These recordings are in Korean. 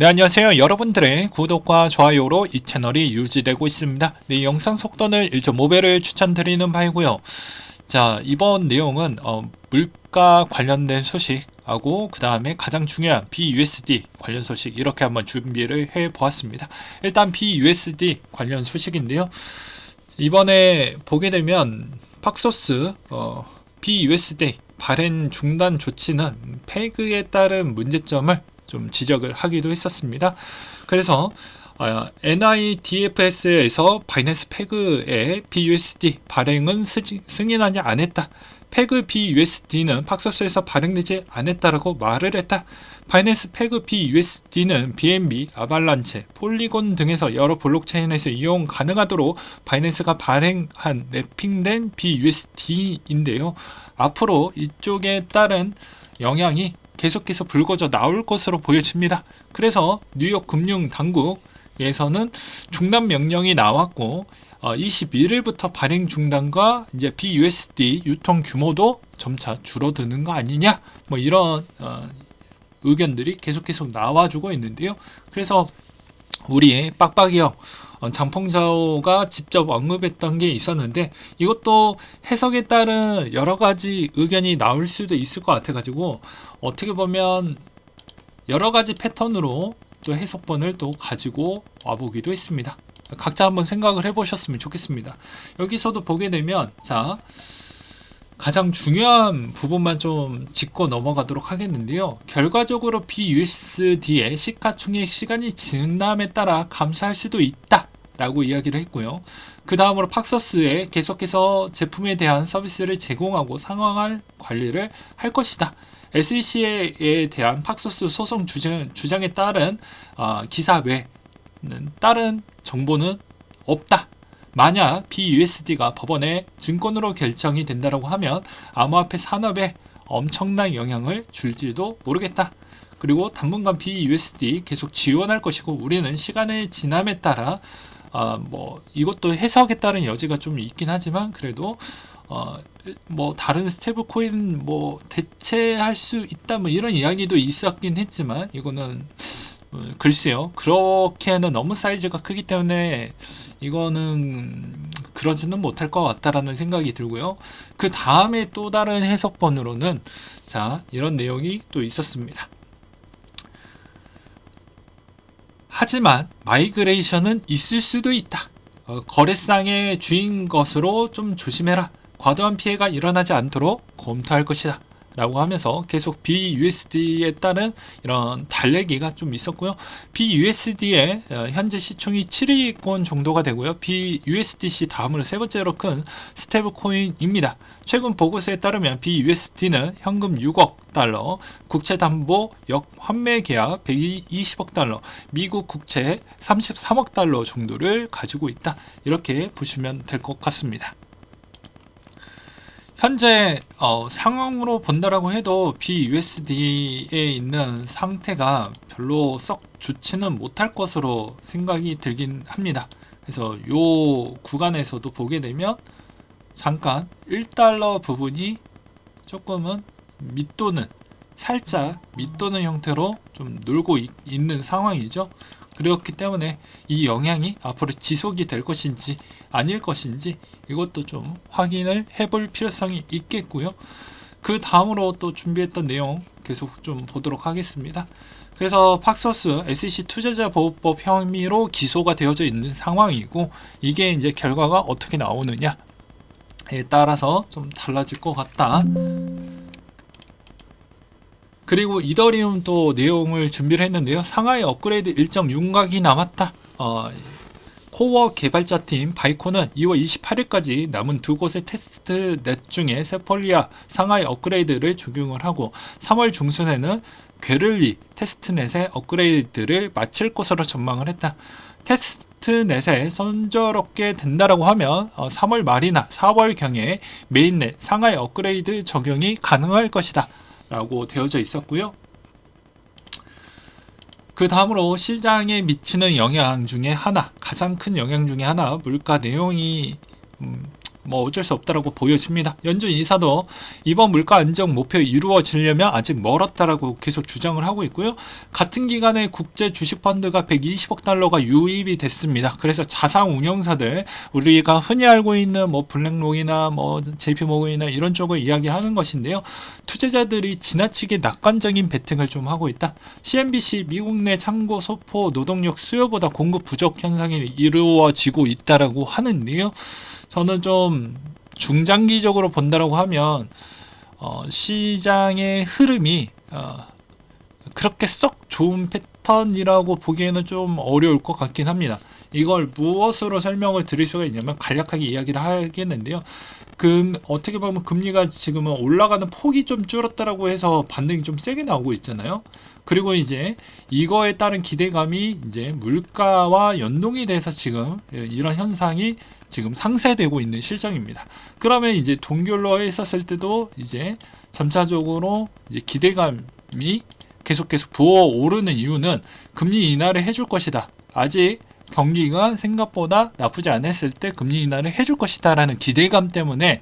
네, 안녕하세요. 여러분들의 구독과 좋아요로 이 채널이 유지되고 있습니다. 네, 영상 속도는 1.5배를 추천드리는 바이고요. 자, 이번 내용은 물가 관련된 소식하고 그 다음에 가장 중요한 BUSD 관련 소식 이렇게 한번 준비를 해 보았습니다. 일단 BUSD 관련 소식인데요. 이번에 보게 되면 팍소스 BUSD 발행 중단 조치는 패그에 따른 문제점을 좀 지적을 하기도 했었습니다. 그래서 NIDFS에서 바이낸스 패그의 BUSD 발행은 승인하지 않았다. 패그 BUSD는 팍소스에서 발행되지 않았다라고 말을 했다. 바이낸스 패그 BUSD는 BNB, 아발란체, 폴리곤 등에서 여러 블록체인에서 이용 가능하도록 바이낸스가 발행한 랩핑된 BUSD인데요. 앞으로 이쪽에 따른 영향이 계속해서 불거져 나올 것으로 보여집니다. 그래서 뉴욕 금융당국에서는 중단 명령이 나왔고 21일부터 발행 중단과 이제 BUSD 유통 규모도 점차 줄어드는 거 아니냐 뭐 이런 의견들이 계속 나와주고 있는데요. 그래서 우리 빡빡이 형 장펑자오가 직접 언급했던 게 있었는데 이것도 해석에 따른 여러 가지 의견이 나올 수도 있을 것 같아 가지고 어떻게 보면 여러 가지 패턴으로 또 해석본을 또 가지고 와보기도 했습니다. 각자 한번 생각을 해보셨으면 좋겠습니다. 여기서도 보게 되면 자 가장 중요한 부분만 좀 짚고 넘어가도록 하겠는데요. 결과적으로 BUSD의 시가총액 시간이 지남에 따라 감소할 수도 있다 라고 이야기를 했고요. 그 다음으로 팍소스에 계속해서 제품에 대한 서비스를 제공하고 상황을 관리를 할 것이다. SEC에 대한 팍소스 소송 주장에 따른 기사 외에는 다른 정보는 없다. 만약 BUSD가 법원의 증권으로 결정이 된다고 하면 암호화폐 산업에 엄청난 영향을 줄지도 모르겠다. 그리고 당분간 BUSD 계속 지원할 것이고 우리는 시간의 지남에 따라 뭐 이것도 해석에 따른 여지가 좀 있긴 하지만 그래도 뭐 다른 스테이블 코인 뭐 대체할 수 있다 뭐 이런 이야기도 있었긴 했지만 이거는 글쎄요. 그렇게는 너무 사이즈가 크기 때문에 이거는 그러지는 못할 것 같다라는 생각이 들고요. 그 다음에 또 다른 해석본으로는 자 이런 내용이 또 있었습니다. 하지만 마이그레이션은 있을 수도 있다. 거래상의 주인 것으로 좀 조심해라. 과도한 피해가 일어나지 않도록 검토할 것이다. 라고 하면서 계속 BUSD에 따른 이런 달래기가 좀 있었고요. BUSD의 현재 시총이 7위권 정도가 되고요. BUSDC 다음으로 세 번째로 큰 스테이블 코인입니다. 최근 보고서에 따르면 BUSD는 현금 6억 달러, 국채 담보 역 환매 계약 120억 달러, 미국 국채 33억 달러 정도를 가지고 있다. 이렇게 보시면 될 것 같습니다. 현재 상황으로 본다라고 해도 BUSD에 있는 상태가 별로 썩 좋지는 못할 것으로 생각이 들긴 합니다. 그래서 요 구간에서도 보게 되면 잠깐 1달러 부분이 조금은 밑도는 살짝 밑도는 형태로 좀 놀고 있는 상황이죠. 그렇기 때문에 이 영향이 앞으로 지속이 될 것인지 아닐 것인지 이것도 좀 확인을 해볼 필요성이 있겠고요. 그 다음으로 또 준비했던 내용 계속 좀 보도록 하겠습니다. 그래서 팍소스 SEC 투자자보호법 혐의로 기소가 되어져 있는 상황이고 이게 이제 결과가 어떻게 나오느냐에 따라서 좀 달라질 것 같다. 그리고 이더리움 또 내용을 준비를 했는데요. 상하이 업그레이드 일정 윤곽이 남았다. 코어 개발자팀 바이코는 2월 28일까지 남은 두 곳의 테스트 넷 중에 세폴리아 상하이 업그레이드를 적용을 하고 3월 중순에는 괴를리 테스트넷의 업그레이드를 마칠 것으로 전망을 했다. 테스트넷에 선저롭게 된다라고 하면 3월 말이나 4월경에 메인넷 상하이 업그레이드 적용이 가능할 것이다. 라고 되어져 있었고요. 그 다음으로 시장에 미치는 영향 중에 하나, 가장 큰 영향 중에 하나, 물가 내용이 뭐 어쩔 수 없다라고 보여집니다. 연준 이사도 이번 물가 안정 목표 이루어지려면 아직 멀었다라고 계속 주장을 하고 있고요. 같은 기간에 국제 주식 펀드가 120억 달러가 유입이 됐습니다. 그래서 자산 운용사들, 우리가 흔히 알고 있는 뭐 블랙록이나 뭐 JP모건이나 이런 쪽을 이야기하는 것인데요. 투자자들이 지나치게 낙관적인 베팅을 좀 하고 있다. CNBC 미국 내 창고 소포 노동력 수요보다 공급 부족 현상이 이루어지고 있다라고 하는데요. 저는 좀 중장기적으로 본다라고 하면 시장의 흐름이 그렇게 썩 좋은 패턴이라고 보기에는 좀 어려울 것 같긴 합니다. 이걸 무엇으로 설명을 드릴 수가 있냐면 간략하게 이야기를 하겠는데요. 어떻게 보면 금리가 지금은 올라가는 폭이 좀 줄었다라고 해서 반등이 좀 세게 나오고 있잖아요. 그리고 이제 이거에 따른 기대감이 이제 물가와 연동이 돼서 지금 이런 현상이 지금 상쇄되고 있는 실정입니다. 그러면 이제 동결로 했었을 때도 이제 점차적으로 이제 기대감이 계속 부어오르는 이유는 금리 인하를 해줄 것이다. 아직 경기가 생각보다 나쁘지 않았을 때 금리 인하를 해줄 것이다 라는 기대감 때문에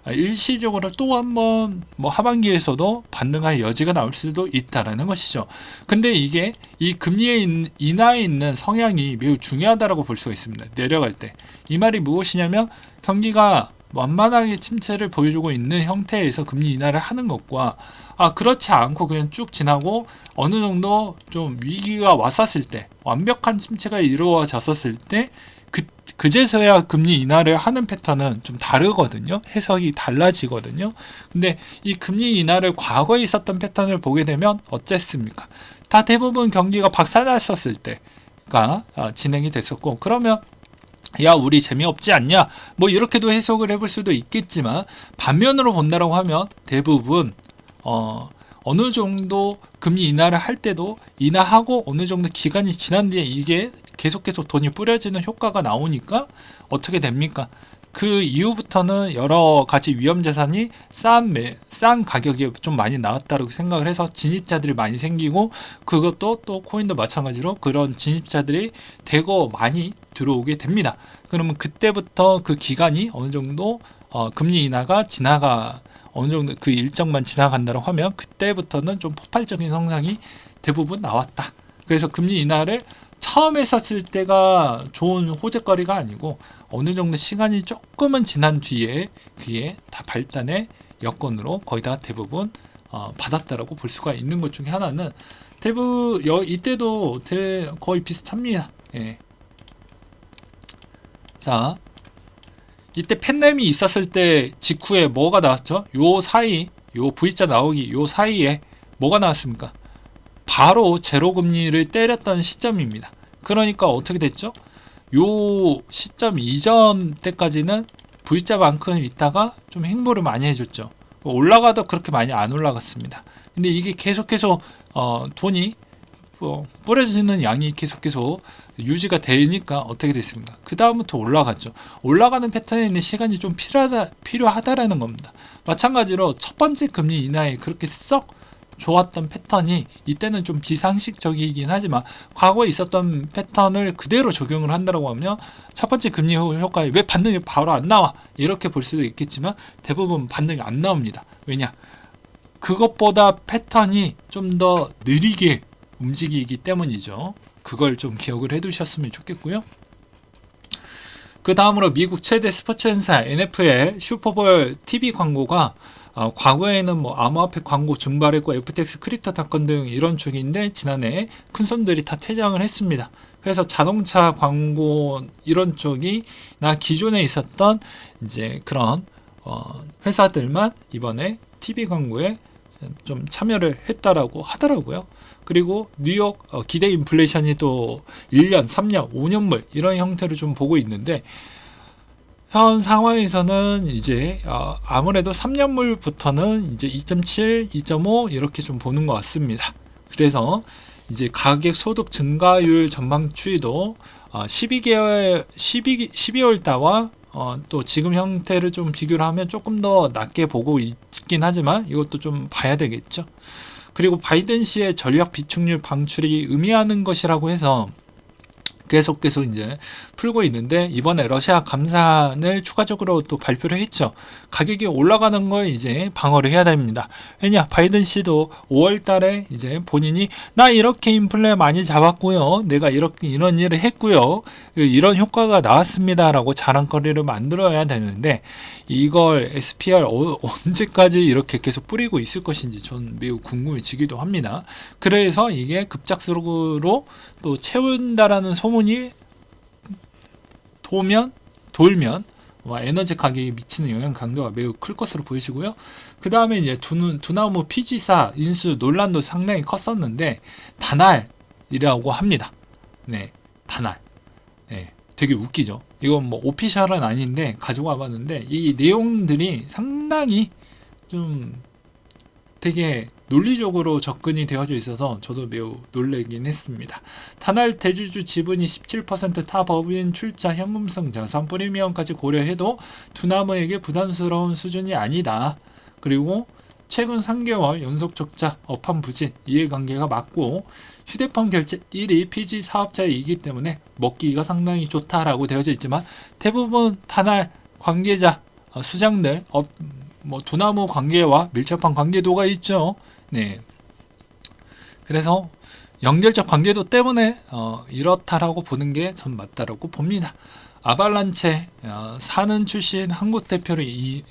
일시적으로 또 한번 뭐 하반기에서도 반등할 여지가 나올 수도 있다라는 것이죠. 근데 이게 이 금리 인하에 있는 성향이 매우 중요하다라고 볼 수가 있습니다. 내려갈 때. 이 말이 무엇이냐면 경기가 완만하게 침체를 보여주고 있는 형태에서 금리 인하를 하는 것과 그렇지 않고 그냥 쭉 지나고 어느 정도 좀 위기가 왔었을 때, 완벽한 침체가 이루어졌었을 때 그제서야 금리 인하를 하는 패턴은 좀 다르거든요. 해석이 달라지거든요. 근데 이 금리 인하를 과거에 있었던 패턴을 보게 되면 어쨌습니까? 다 대부분 경기가 박살났었을 때가 진행이 됐었고, 그러면 야 우리 재미없지 않냐? 뭐 이렇게도 해석을 해볼 수도 있겠지만, 반면으로 본다라고 하면 대부분 어느 정도 금리 인하를 할 때도 인하하고 어느 정도 기간이 지난 뒤에 이게 계속 돈이 뿌려지는 효과가 나오니까 어떻게 됩니까? 그 이후부터는 여러 가지 위험자산이 싼 가격이 좀 많이 나왔다고 생각을 해서 진입자들이 많이 생기고, 그것도 또 코인도 마찬가지로 그런 진입자들이 대거 많이 들어오게 됩니다. 그러면 그때부터 그 기간이 어느 정도 금리 인하가 어느 정도 그 일정만 지나간다고 하면 그때부터는 좀 폭발적인 성장이 대부분 나왔다. 그래서 금리 인하를 처음 했었을 때가 좋은 호재거리가 아니고 어느 정도 시간이 조금은 지난 뒤에 그게 다 발단의 여건으로 거의 다 대부분 받았다라고 볼 수가 있는 것 중에 하나는 이때도 거의 비슷합니다. 예. 자, 이때 팬데믹이 있었을 때 직후에 뭐가 나왔죠? 요 V자 나오기 요 사이에 뭐가 나왔습니까? 바로 제로금리를 때렸던 시점입니다. 그러니까 어떻게 됐죠? 요 시점 이전 때까지는 V자만큼 있다가 좀 행보를 많이 해줬죠. 올라가도 그렇게 많이 안 올라갔습니다. 근데 이게 계속해서 돈이 뿌려지는 양이 계속 유지가 되니까 어떻게 됐습니까? 그 다음부터 올라갔죠. 올라가는 패턴에 있는 시간이 좀 필요하다라는 겁니다. 마찬가지로 첫 번째 금리 인하에 그렇게 썩 좋았던 패턴이 이때는 좀 비상식적이긴 하지만 과거에 있었던 패턴을 그대로 적용을 한다고 하면 첫 번째 금리 효과에 왜 반등이 바로 안 나와? 이렇게 볼 수도 있겠지만 대부분 반등이 안 나옵니다. 왜냐? 그것보다 패턴이 좀 더 느리게 움직이기 때문이죠. 그걸 좀 기억을 해두셨으면 좋겠고요. 그 다음으로 미국 최대 스포츠 행사 NFL 슈퍼볼 TV 광고가 과거에는 뭐 암호화폐 광고 증발했고 FTX 크립토닷컴 등 이런 쪽인데 지난해 큰 손들이 다 퇴장을 했습니다. 그래서 자동차 광고 이런 쪽이나 기존에 있었던 이제 그런 회사들만 이번에 TV 광고에 좀 참여를 했다라고 하더라고요. 그리고 뉴욕 기대 인플레이션이 또 1년, 3년, 5년물 이런 형태로 좀 보고 있는데 현 상황에서는 이제 아무래도 3년물부터는 이제 2.7, 2.5 이렇게 좀 보는 것 같습니다. 그래서 이제 가격 소득 증가율 전망 추이도 12월 달과 또 지금 형태를 좀 비교를 하면 조금 더 낮게 보고 있긴 하지만 이것도 좀 봐야 되겠죠. 그리고 바이든 씨의 전략 비축률 방출이 의미하는 것이라고 해서 계속 이제 풀고 있는데, 이번에 러시아 감산을 추가적으로 또 발표를 했죠. 가격이 올라가는 걸 이제 방어를 해야 됩니다. 왜냐, 바이든 씨도 5월 달에 이제 본인이 나 이렇게 인플레 많이 잡았고요, 내가 이렇게 이런 일을 했고요, 이런 효과가 나왔습니다라고 자랑거리를 만들어야 되는데, 이걸 SPR 언제까지 이렇게 계속 뿌리고 있을 것인지 전 매우 궁금해지기도 합니다. 그래서 이게 급작스러로 또 채운다라는 소문이 돌면 에너지 가격에 미치는 영향 강도가 매우 클 것으로 보이시고요. 그 다음에 이제 두나무 피지사 인수 논란도 상당히 컸었는데, 단알이라고 합니다. 네, 단알. 네, 되게 웃기죠. 이건 뭐 오피셜은 아닌데 가져와 봤는데, 이 내용들이 상당히 좀 되게 논리적으로 접근이 되어져 있어서 저도 매우 놀라긴 했습니다. 단알 대주주 지분이 17%, 타 법인 출자 현금성 자산 프리미엄까지 고려해도 두나무에게 부담스러운 수준이 아니다. 그리고 최근 3개월 연속 적자, 업황 부진, 이해관계가 맞고 휴대폰 결제 1위 PG 사업자이기 때문에 먹기가 상당히 좋다라고 되어져 있지만, 대부분 단알 관계자, 수장들, 두나무 관계와 밀접한 관계도가 있죠. 네. 그래서 연결적 관계도 때문에 이렇다라고 보는 게 전 맞다라고 봅니다. 아발란체 사는 출신 한국 대표를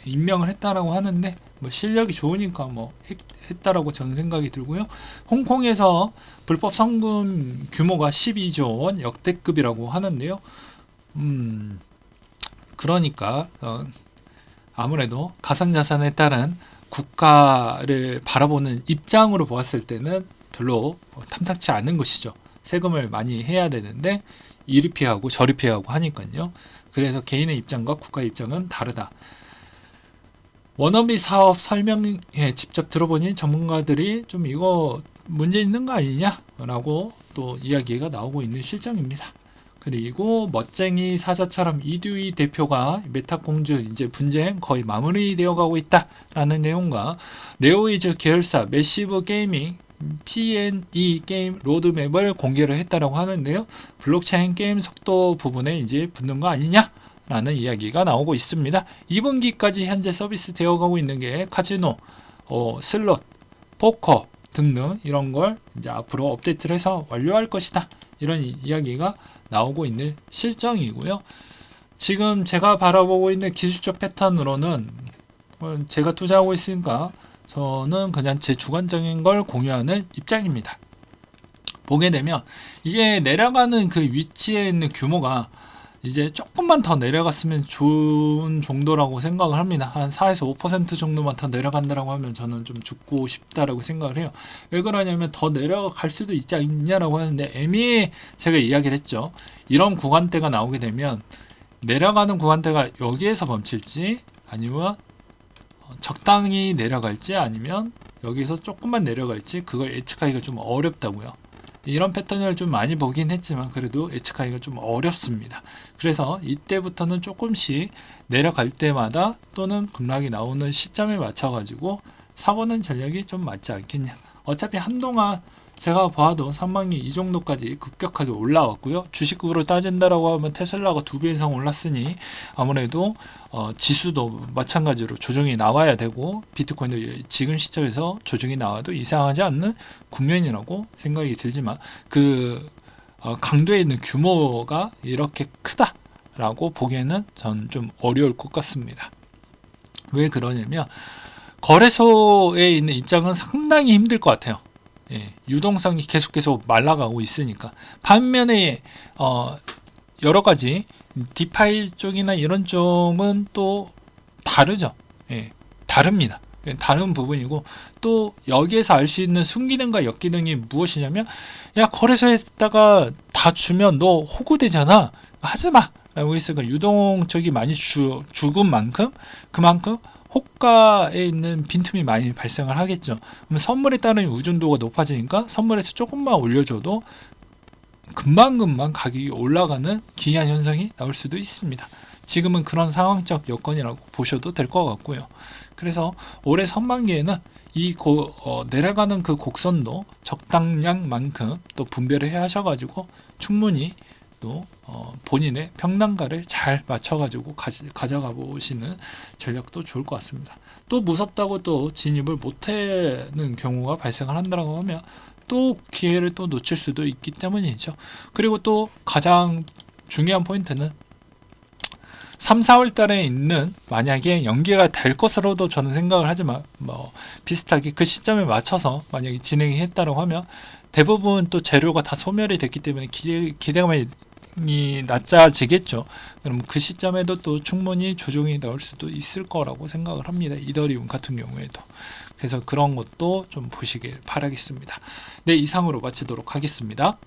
임명을 했다라고 하는데, 실력이 좋으니까 했다라고 저는 생각이 들고요. 홍콩에서 불법 성금 규모가 12조 원 역대급이라고 하는데요. 그러니까 아무래도 가상자산에 따른 국가를 바라보는 입장으로 보았을 때는 별로 탐탁치 않은 것이죠. 세금을 많이 해야 되는데 이리 피하고 저리 피하고 하니까요. 그래서 개인의 입장과 국가의 입장은 다르다. 워너비 사업 설명에 직접 들어보니 전문가들이 좀 이거 문제 있는 거 아니냐라고 또 이야기가 나오고 있는 실정입니다. 그리고 멋쟁이 사자처럼 이두희 대표가 메타 공주 이제 분쟁 거의 마무리되어 가고 있다라는 내용과 네오이즈 계열사 매시브 게이밍 P&E 게임 로드맵을 공개를 했다라고 하는데요. 블록체인 게임 속도 부분에 이제 붙는 거 아니냐라는 이야기가 나오고 있습니다. 2분기까지 현재 서비스 되어가고 있는 게 카지노, 슬롯, 포커 등등 이런 걸 이제 앞으로 업데이트를 해서 완료할 것이다. 이런 이야기가 나오고 있는 실정이고요. 지금 제가 바라보고 있는 기술적 패턴으로는 제가 투자하고 있으니까 저는 그냥 제 주관적인 걸 공유하는 입장입니다. 보게 되면 이게 내려가는 그 위치에 있는 규모가 이제 조금만 더 내려갔으면 좋은 정도라고 생각을 합니다. 한 4에서 5% 정도만 더 내려간다라고 하면 저는 좀 죽고 싶다라고 생각을 해요. 왜 그러냐면 더 내려갈 수도 있지 않냐라고 하는데, 애매히 제가 이야기를 했죠. 이런 구간대가 나오게 되면 내려가는 구간대가 여기에서 멈출지, 아니면 적당히 내려갈지, 아니면 여기서 조금만 내려갈지, 그걸 예측하기가 좀 어렵다고요. 이런 패턴을 좀 많이 보긴 했지만 그래도 예측하기가 좀 어렵습니다. 그래서 이때부터는 조금씩 내려갈 때마다 또는 급락이 나오는 시점에 맞춰 가지고 사보는 전략이 좀 맞지 않겠냐. 어차피 한동안 제가 봐도 3만기 이 정도까지 급격하게 올라왔고요. 주식으로 따진다라고 하면 테슬라가 2배 이상 올랐으니 아무래도 지수도 마찬가지로 조정이 나와야 되고, 비트코인도 지금 시점에서 조정이 나와도 이상하지 않는 국면이라고 생각이 들지만, 그 강도에 있는 규모가 이렇게 크다라고 보기에는 전 좀 어려울 것 같습니다. 왜 그러냐면 거래소에 있는 입장은 상당히 힘들 것 같아요. 유동성이 계속 말라가고 있으니까. 반면에 여러 가지 디파이 쪽이나 이런 쪽은 또 다르죠. 다릅니다. 다른 부분이고, 또 여기에서 알 수 있는 순기능과 역기능이 무엇이냐면, 야, 거래소에다가 다 주면 너 호구되잖아, 하지마 라고 했으니까 유동적이 많이 죽은 만큼 그만큼 호가에 있는 빈틈이 많이 발생을 하겠죠. 그럼 선물에 따른 의존도가 높아지니까 선물에서 조금만 올려줘도 금방 가격이 올라가는 기이한 현상이 나올 수도 있습니다. 지금은 그런 상황적 여건이라고 보셔도 될 것 같고요. 그래서 올해 선반기에는 이 내려가는 그 곡선도 적당량만큼 또 분배를 해 하셔가지고 충분히 또 본인의 평단가를 잘 맞춰가지고 가져가 보시는 전략도 좋을 것 같습니다. 또 무섭다고 또 진입을 못하는 경우가 발생을 한다고 하면 또 기회를 또 놓칠 수도 있기 때문이죠. 그리고 또 가장 중요한 포인트는 3, 4월 달에 있는 만약에 연기가 될 것으로도 저는 생각을 하지만 비슷하게 그 시점에 맞춰서 만약에 진행이 했다고 하면 대부분 또 재료가 다 소멸이 됐기 때문에 기대감이 낮아지겠죠. 그럼 그 시점에도 또 충분히 조정이 나올 수도 있을 거라고 생각을 합니다. 이더리움 같은 경우에도. 그래서 그런 것도 좀 보시길 바라겠습니다. 네, 이상으로 마치도록 하겠습니다.